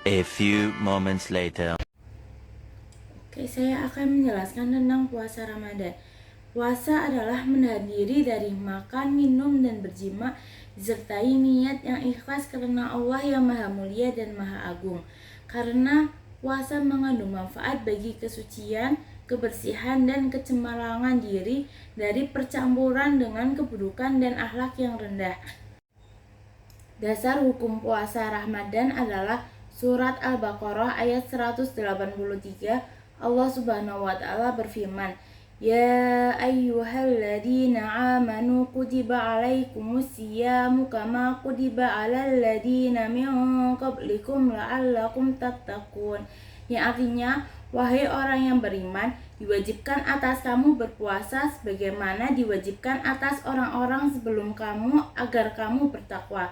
A few moments later. Oke, saya akan menjelaskan tentang puasa Ramadan. Puasa adalah menahan diri dari makan, minum, dan berjima, disertai niat yang ikhlas karena Allah yang Maha Mulia dan Maha Agung. Karena puasa mengandung manfaat bagi kesucian, kebersihan, dan kecemerlangan diri dari percampuran dengan keburukan dan akhlak yang rendah. Dasar hukum puasa Ramadan adalah Surat Al-Baqarah ayat 183. Allah Subhanahu wa taala berfirman, "Ya ayyuhalladzina amanu kutiba alaikumus syiyamu kama kutiba alal ladzina min qablikum la'allakum tattaqun." Yang artinya, wahai orang yang beriman, diwajibkan atas kamu berpuasa sebagaimana diwajibkan atas orang-orang sebelum kamu agar kamu bertakwa.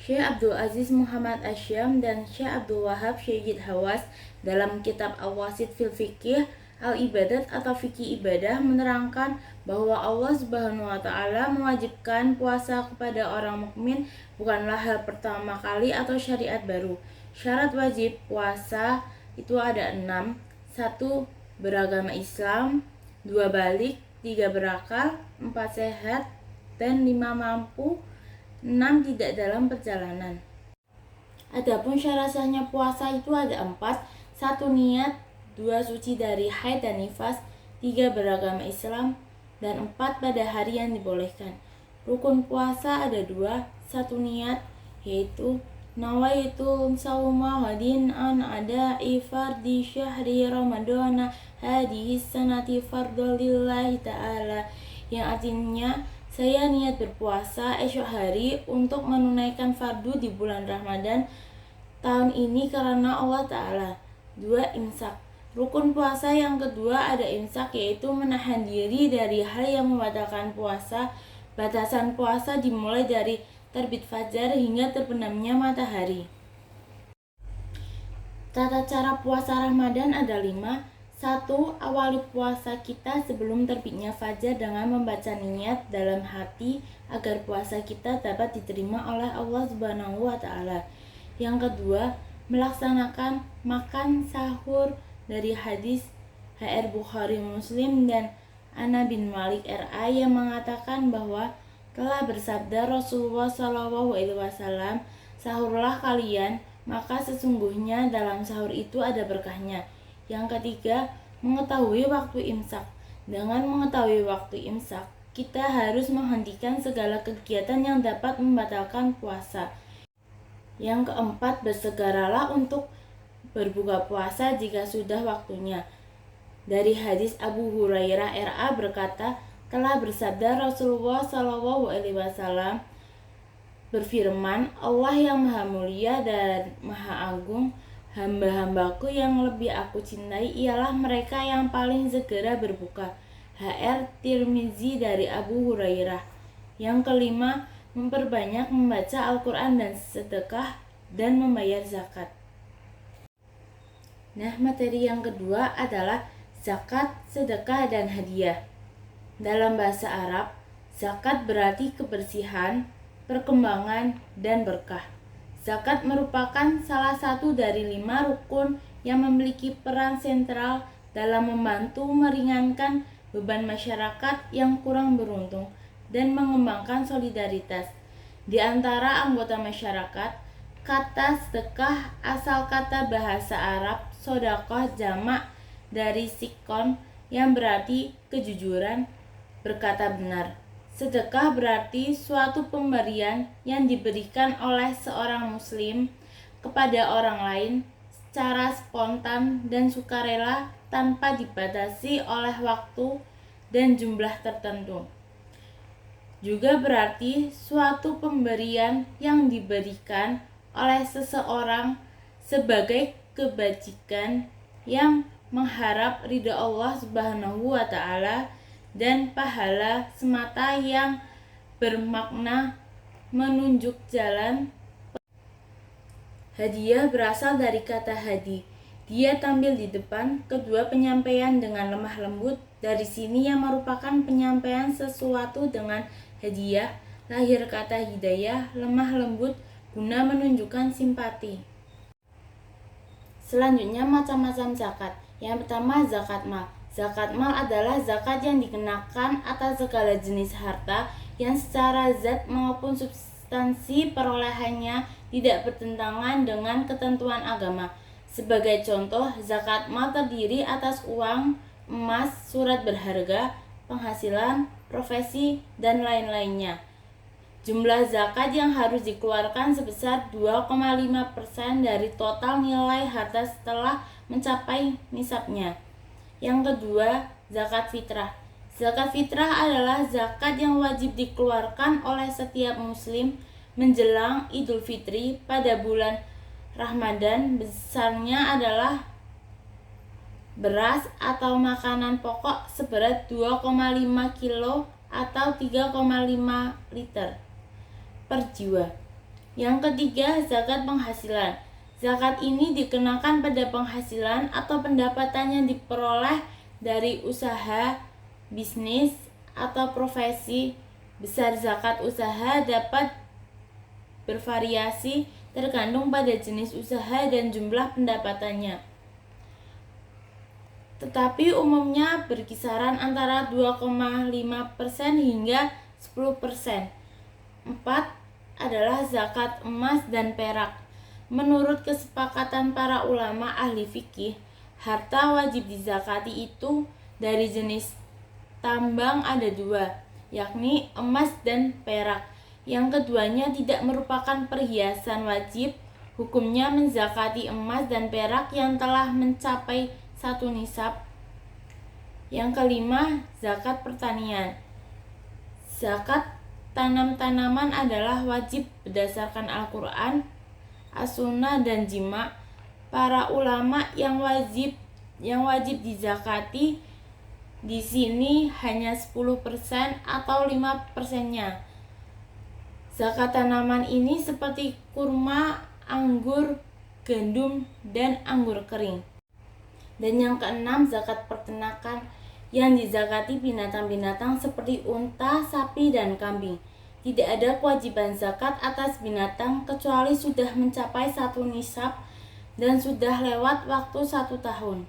Syekh Abdul Aziz Muhammad Asyam dan Syekh Abdul Wahab Syed Hawas dalam kitab Al-Wasit fil Fiqih Al-Ibadat atau Fikih Ibadah menerangkan bahwa Allah Subhanahu wa taala mewajibkan puasa kepada orang mukmin bukanlah hal pertama kali atau syariat baru. Syarat wajib puasa itu ada 6. 1. Beragama Islam, 2. Balik, 3. Berakal, 4. Sehat, dan 5. Mampu, 6. Tidak dalam perjalanan. Adapun syarat sahnya puasa itu ada 4. 1. Niat, 2. Suci dari haid dan nifas, 3. Beragama Islam, dan 4. Pada hari yang dibolehkan. Rukun puasa ada 2. 1. Niat, yaitu nawaitu sauma hadin an ada'i fardi syahri ramadana hadhihi sanati fardolillahi ta'ala, yang artinya saya niat berpuasa esok hari untuk menunaikan fardu di bulan Ramadan tahun ini karena Allah Ta'ala. 2. Imsak. Rukun puasa yang kedua ada imsak, yaitu menahan diri dari hal yang membatalkan puasa. Batasan puasa dimulai dari terbit fajar hingga terbenamnya matahari. Tata cara puasa Ramadan ada 5. 1. Awali puasa kita sebelum terbitnya fajar dengan membaca niat dalam hati agar puasa kita dapat diterima oleh Allah Subhanahu wa taala. Yang kedua, melaksanakan makan sahur dari hadis HR Bukhari Muslim dan Ana bin Malik RA yang mengatakan bahwa telah bersabda Rasulullah SAW, "Sahurlah kalian, maka sesungguhnya dalam sahur itu ada berkahnya." Yang ketiga, mengetahui waktu imsak. Dengan mengetahui waktu imsak, kita harus menghentikan segala kegiatan yang dapat membatalkan puasa. Yang keempat, bersegeralah untuk berbuka puasa jika sudah waktunya. Dari hadis Abu Hurairah RA berkata, telah bersabda Rasulullah SAW berfirman, "Allah yang Maha Mulia dan Maha Agung, hamba-hambaku yang lebih aku cintai ialah mereka yang paling segera berbuka." HR Tirmizi dari Abu Hurairah. Yang kelima, memperbanyak membaca Al-Quran dan sedekah dan membayar zakat. Nah, materi yang kedua adalah zakat, sedekah, dan hadiah. Dalam bahasa Arab, zakat berarti kebersihan, perkembangan, dan berkah. Zakat merupakan salah satu dari 5 rukun yang memiliki peran sentral dalam membantu meringankan beban masyarakat yang kurang beruntung dan mengembangkan solidaritas. Di antara anggota masyarakat, kata sedekah asal kata bahasa Arab sodakoh jamak dari sikon yang berarti kejujuran, berkata benar. Sedekah berarti suatu pemberian yang diberikan oleh seorang muslim kepada orang lain secara spontan dan sukarela tanpa dibatasi oleh waktu dan jumlah tertentu. Juga berarti suatu pemberian yang diberikan oleh seseorang sebagai kebajikan yang mengharap ridha Allah Subhanahu wa taala dan pahala semata yang bermakna menunjuk jalan. Hadiah berasal dari kata hadi. Dia tampil di depan, kedua penyampaian dengan lemah lembut. Dari sini yang merupakan penyampaian sesuatu dengan hadiah. Lahir kata hidayah, lemah lembut, guna menunjukkan simpati. Selanjutnya macam-macam zakat. Yang pertama zakat mal. Zakat mal adalah zakat yang dikenakan atas segala jenis harta yang secara zat maupun substansi perolehannya tidak bertentangan dengan ketentuan agama. Sebagai contoh, zakat mal terdiri atas uang, emas, surat berharga, penghasilan, profesi, dan lain-lainnya. Jumlah zakat yang harus dikeluarkan sebesar 2,5% dari total nilai harta setelah mencapai nisabnya. Yang kedua, zakat fitrah. Zakat fitrah adalah zakat yang wajib dikeluarkan oleh setiap muslim menjelang Idul Fitri pada bulan Ramadan. Besarnya adalah beras atau makanan pokok seberat 2,5 kilo atau 3,5 liter per jiwa. Yang ketiga, zakat penghasilan. Zakat ini dikenakan pada penghasilan atau pendapatan yang diperoleh dari usaha, bisnis, atau profesi. Besar zakat usaha dapat bervariasi tergantung pada jenis usaha dan jumlah pendapatannya, tetapi umumnya berkisaran antara 2,5% hingga 10%. 4 adalah zakat emas dan perak. Menurut kesepakatan para ulama ahli fikih, harta wajib dizakati itu dari jenis tambang ada dua, yakni emas dan perak. Yang keduanya tidak merupakan perhiasan wajib. Hukumnya menzakati emas dan perak yang telah mencapai 1 nisab. Yang kelima, zakat pertanian. Zakat tanam-tanaman adalah wajib berdasarkan Al-Quran, As-Sunnah, dan Jima'. Para ulama yang wajib dizakati di sini hanya 10% atau 5%-nya. Zakat tanaman ini seperti kurma, anggur, gandum, dan anggur kering. Dan yang keenam, zakat peternakan, yang dizakati binatang-binatang seperti unta, sapi, dan kambing. Tidak ada kewajiban zakat atas binatang kecuali sudah mencapai 1 nisab dan sudah lewat waktu 1 tahun.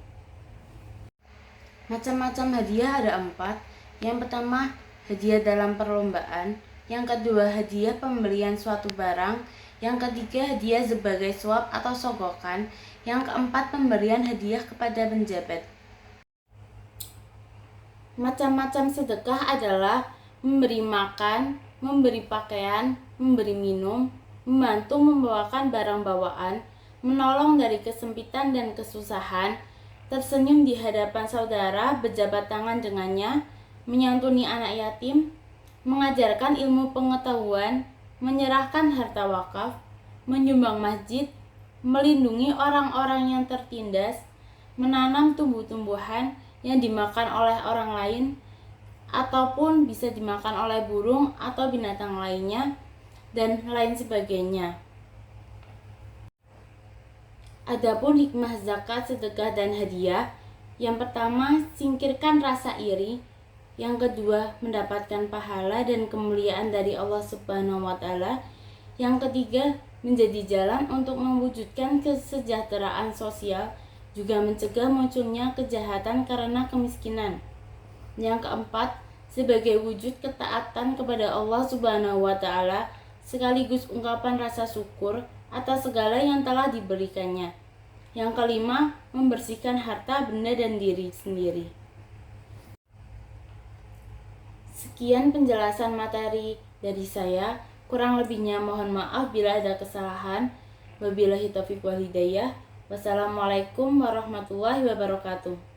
Macam-macam hadiah ada 4. Yang pertama, hadiah dalam perlombaan. Yang kedua, hadiah pembelian suatu barang. Yang ketiga, hadiah sebagai suap atau sogokan. Yang keempat, pemberian hadiah kepada penjabat. Macam-macam sedekah adalah memberi makan, memberi pakaian, memberi minum, membantu membawakan barang bawaan, menolong dari kesempitan dan kesusahan, tersenyum di hadapan saudara, berjabat tangan dengannya, menyantuni anak yatim, mengajarkan ilmu pengetahuan, menyerahkan harta wakaf, menyumbang masjid, melindungi orang-orang yang tertindas, menanam tumbuh-tumbuhan yang dimakan oleh orang lain ataupun bisa dimakan oleh burung atau binatang lainnya, dan lain sebagainya. Adapun hikmah zakat, sedekah, dan hadiah, yang pertama, singkirkan rasa iri. Yang kedua, mendapatkan pahala dan kemuliaan dari Allah Subhanahu wa Ta'ala. Yang ketiga, menjadi jalan untuk mewujudkan kesejahteraan sosial, juga mencegah munculnya kejahatan karena kemiskinan. Yang keempat, sebagai wujud ketaatan kepada Allah Subhanahu wa Ta'ala, sekaligus ungkapan rasa syukur atas segala yang telah diberikannya. Yang kelima, membersihkan harta, benda, dan diri sendiri. Sekian penjelasan materi dari saya. Kurang lebihnya mohon maaf bila ada kesalahan. Wabillahi taufiq wal hidayah. Wassalamualaikum warahmatullahi wabarakatuh.